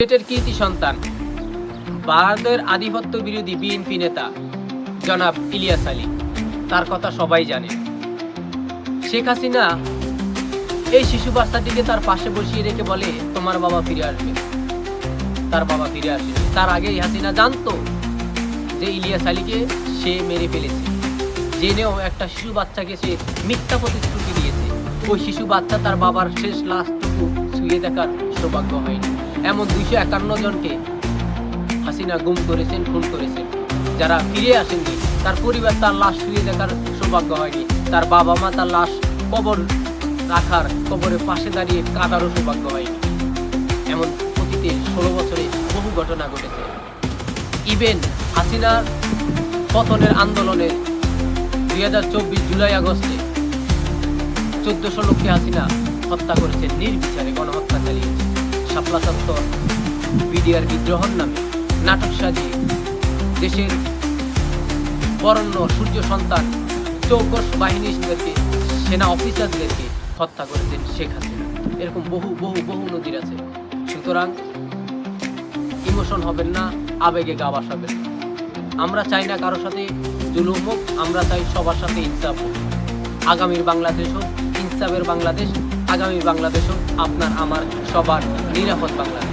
সিলেটের কৃতি সন্তান ভারতের আধিপত্য বিরোধী বিএনপি নেতা জনাব ইলিয়াস আলী, তার কথা সবাই জানে। শেখ হাসিনা এই শিশু বাচ্চাটিকে তার পাশে বসিয়ে রেখে বলে, তোমার বাবা ফিরে আসবে। তার বাবা ফিরে আসেনি। তার আগেই হাসিনা জানতো যে ইলিয়াস আলীকে সে মেরে ফেলেছে, জেনেও একটা শিশু বাচ্চাকে সে মিথ্যা প্রতিশ্রুতি দিয়েছে। ওই শিশু বাচ্চা তার বাবার শেষ লাশটুকু ছুঁয়ে দেখার সৌভাগ্য হয়নি। এমন 251 জনকে হাসিনা গুম করেছেন, খুন করেছেন। যারা ফিরে আসেননি, তার পরিবার তার লাশ ছুঁয়ে দেখার সৌভাগ্য হয়নি। তার বাবা মা তার লাশ কবরের পাশে দাঁড়িয়ে কাঁদারও সৌভাগ্য হয়নি। এমন অতীতে 16 বছরে বহু ঘটনা ঘটেছে। ইভেন হাসিনার পতনের আন্দোলনের 2024 জুলাই আগস্টে 1400 লোককে হাসিনা হত্যা করেছেন, নির্বিচারে গণহত্যা চালিয়েছে। শাপলা চত্বর বিডিআর বিদ্রোহর নামে নাটক সাজিয়ে দেশের বরেণ্য সূর্য সন্তান চৌকস বাহিনীদেরকে, সেনা অফিসারদেরকে হত্যা করেছেন শেখ হাসিনা। এরকম বহু বহু বহু নজির আছে। সুতরাং ইমোশন হবেন না, আবেগে গা ভাসাবেন না। আমরা চাই না কারোর সাথে জুলুম হোক, আমরা চাই সবার সাথে ইনসাফ হোক। আগামীর বাংলাদেশ হোক ইনসাফের বাংলাদেশ, আগামী বাংলাদেশ হোক আপনার আমার সবার নিরাপদ বাংলাদেশ।